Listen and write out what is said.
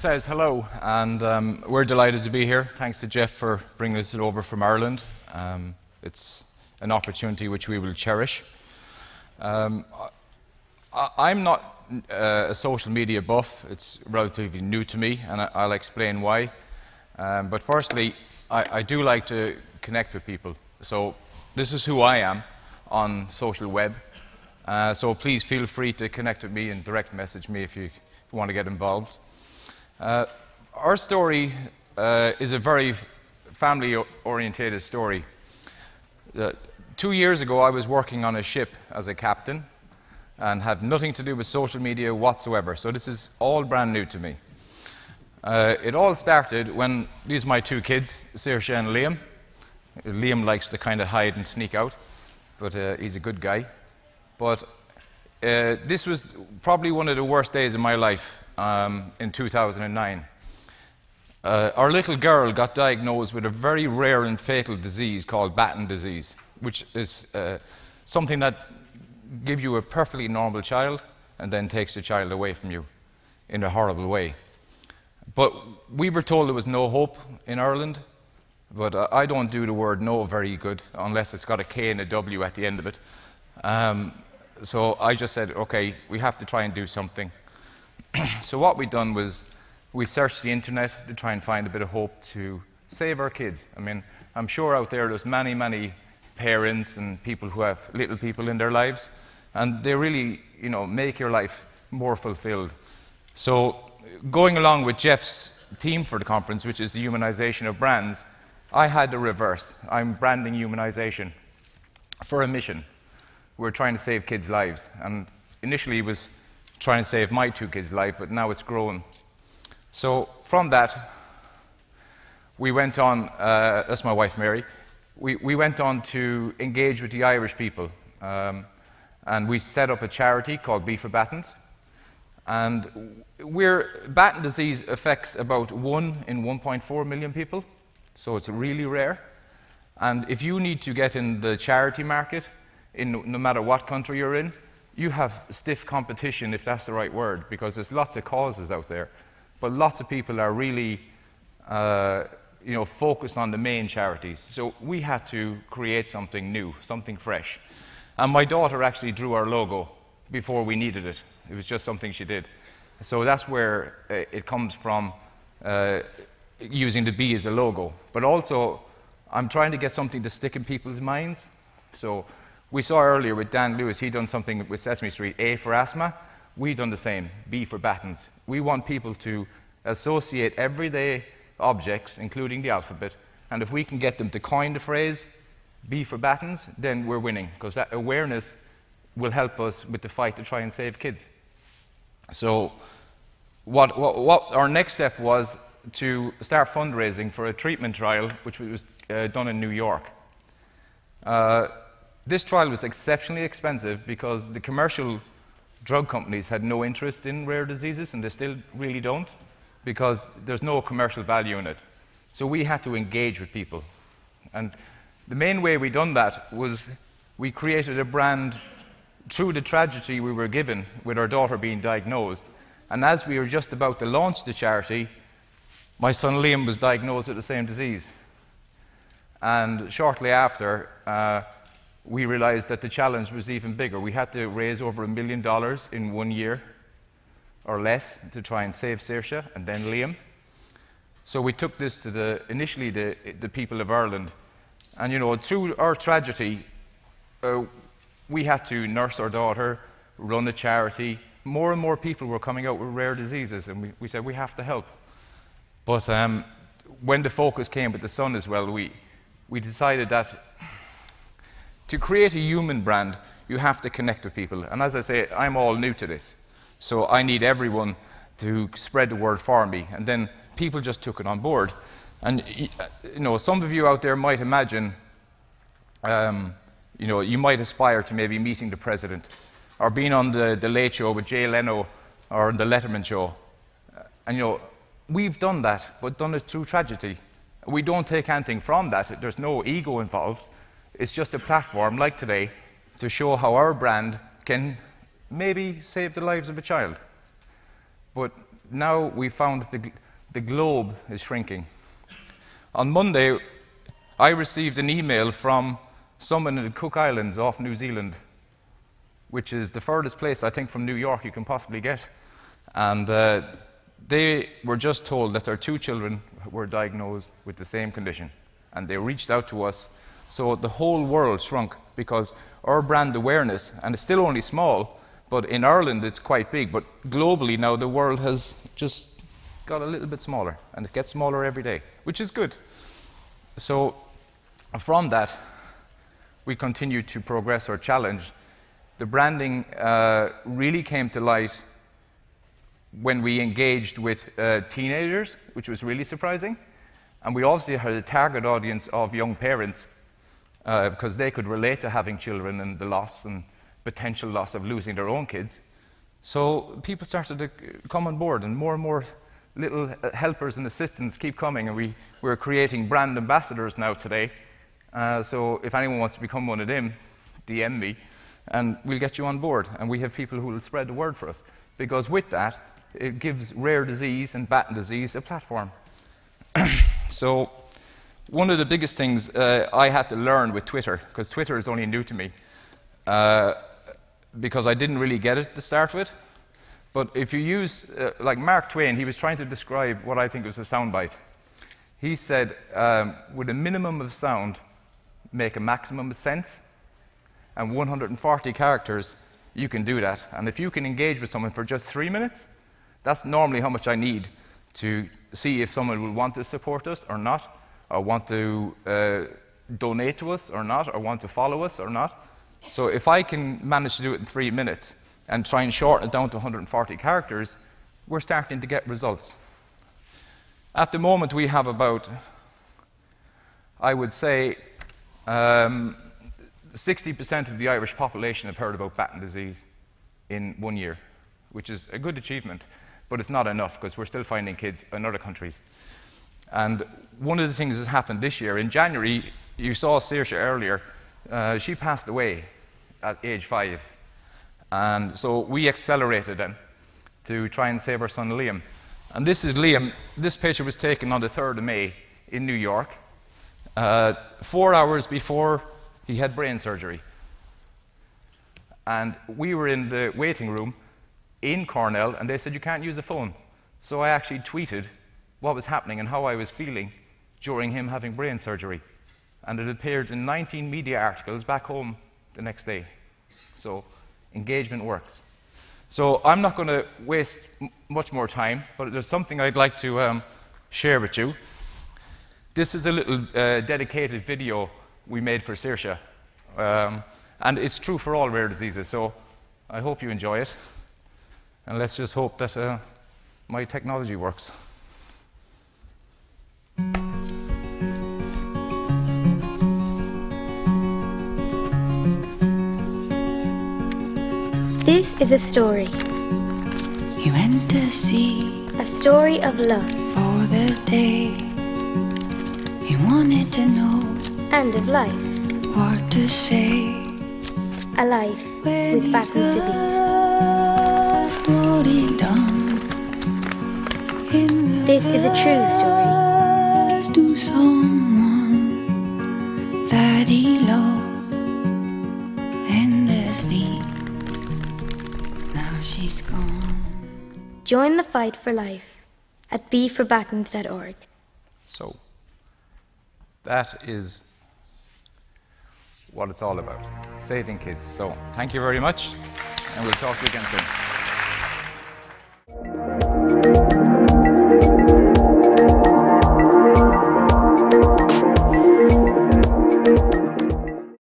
says hello, and we're delighted to be here. Thanks to Jeff for bringing us over from Ireland. It's an opportunity which we will cherish. I'm not a social media buff. It's relatively new to me, and I'll explain why. But firstly, I do like to connect with people. So this is who I am on social web. So please feel free to connect with me and direct message me if you want to get involved. Our story is a very family-orientated story. 2 years ago, I was working on a ship as a captain and had nothing to do with social media whatsoever, so this is all brand new to me. It all started when these are my two kids, Saoirse and Liam. Liam likes to kind of hide and sneak out, but he's a good guy. But this was probably one of the worst days of my life in 2009. Our little girl got diagnosed with a very rare and fatal disease called Batten disease, which is something that gives you a perfectly normal child and then takes the child away from you in a horrible way. But we were told there was no hope in Ireland, but I don't do the word no very good unless it's got a K and a W at the end of it. So I just said, okay, we have to try and do something. So what we'd done was we searched the internet to try and find a bit of hope to save our kids. I mean, I'm sure out there's many, many parents and people who have little people in their lives, and they really, make your life more fulfilled. So going along with Jeff's theme for the conference, which is the humanization of brands, I had the reverse. I'm branding humanization for a mission. We're trying to save kids' lives, and initially it was trying to save my two kids' life, but now it's grown. So from that, we went on, that's my wife Mary, we went on to engage with the Irish people, and we set up a charity called BeeForBattens. And Batten disease affects about 1 in 1.4 million people, so it's really rare. And if you need to get in the charity market, no matter what country you're in, you have stiff competition, if that's the right word, because there's lots of causes out there. But lots of people are really focused on the main charities. So we had to create something new, something fresh. And my daughter actually drew our logo before we needed it. It was just something she did. So that's where it comes from, using the bee as a logo. But also, I'm trying to get something to stick in people's minds. So we saw earlier with Dan Lewis, he'd done something with Sesame Street, A for asthma. We've done the same, B for battens. We want people to associate everyday objects, including the alphabet, and if we can get them to coin the phrase, B for battens, then we're winning, because that awareness will help us with the fight to try and save kids. So what our next step was to start fundraising for a treatment trial, which was done in New York. This trial was exceptionally expensive because the commercial drug companies had no interest in rare diseases, and they still really don't, because there's no commercial value in it. So we had to engage with people. And the main way we done that was we created a brand through the tragedy we were given with our daughter being diagnosed. And as we were just about to launch the charity, my son Liam was diagnosed with the same disease. And shortly after, we realized that the challenge was even bigger. We had to raise over $1 million in 1 year or less to try and save Saoirse and then Liam. So we took this to initially the people of Ireland. And through our tragedy, we had to nurse our daughter, run a charity. More and more people were coming out with rare diseases, and we said we have to help. But when the focus came with the son as well, we decided that to create a human brand, you have to connect with people. And as I say, I'm all new to this. So I need everyone to spread the word for me. And then people just took it on board. And some of you out there might imagine, you might aspire to maybe meeting the president or being on the Late Show with Jay Leno or the Letterman Show. And we've done that, but done it through tragedy. We don't take anything from that. There's no ego involved. It's just a platform like today to show how our brand can maybe save the lives of a child. But now we found that the globe is shrinking. On Monday, I received an email from someone in the Cook Islands off New Zealand, which is the furthest place, I think, from New York you can possibly get. And they were just told that their 2 children were diagnosed with the same condition. And they reached out to us. So the whole world shrunk because our brand awareness, and it's still only small, but in Ireland it's quite big. But globally now the world has just got a little bit smaller, and it gets smaller every day, which is good. So from that, we continue to progress our challenge. The branding really came to light when we engaged with teenagers, which was really surprising. And we obviously had a target audience of young parents because they could relate to having children and the loss and potential loss of losing their own kids. So people started to come on board, and more little helpers and assistants keep coming, and we're creating brand ambassadors now today. So if anyone wants to become one of them, DM me, and we'll get you on board. And we have people who will spread the word for us, because with that, it gives rare disease and batten disease a platform. So one of the biggest things I had to learn with Twitter, because Twitter is only new to me, because I didn't really get it to start with. But if you use, like Mark Twain, he was trying to describe what I think was a soundbite. He said, with a minimum of sound, make a maximum of sense. And 140 characters, you can do that. And if you can engage with someone for just 3 minutes, that's normally how much I need to see if someone will want to support us or not, or want to donate to us or not, or want to follow us or not. So if I can manage to do it in 3 minutes and try and shorten it down to 140 characters, we're starting to get results. At the moment, we have about, I would say, 60% of the Irish population have heard about batten disease in 1 year, which is a good achievement, but it's not enough because we're still finding kids in other countries. And one of the things that happened this year, in January, you saw Saoirse earlier, she passed away at age 5. And so we accelerated then to try and save our son Liam. And this is Liam. This picture was taken on the 3rd of May in New York, 4 hours before he had brain surgery. And we were in the waiting room in Cornell, and they said, you can't use a phone. So I actually tweeted what was happening and how I was feeling during him having brain surgery. And it appeared in 19 media articles back home the next day. So engagement works. So I'm not going to waste much more time, but there's something I'd like to share with you. This is a little dedicated video we made for Saoirse. And it's true for all rare diseases, so I hope you enjoy it. And let's just hope that my technology works. This is a story. He went to sea, A story of love for the day. He wanted to know and of life. what to say. A life When with he's Batten's disease. asked what he'd done in the This is a true story. past to someone that he loved endlessly. Now she's gone. Join the fight for life at BeeForBattens.org. So that is what it's all about, saving kids. So thank you very much, and we'll talk to you again soon.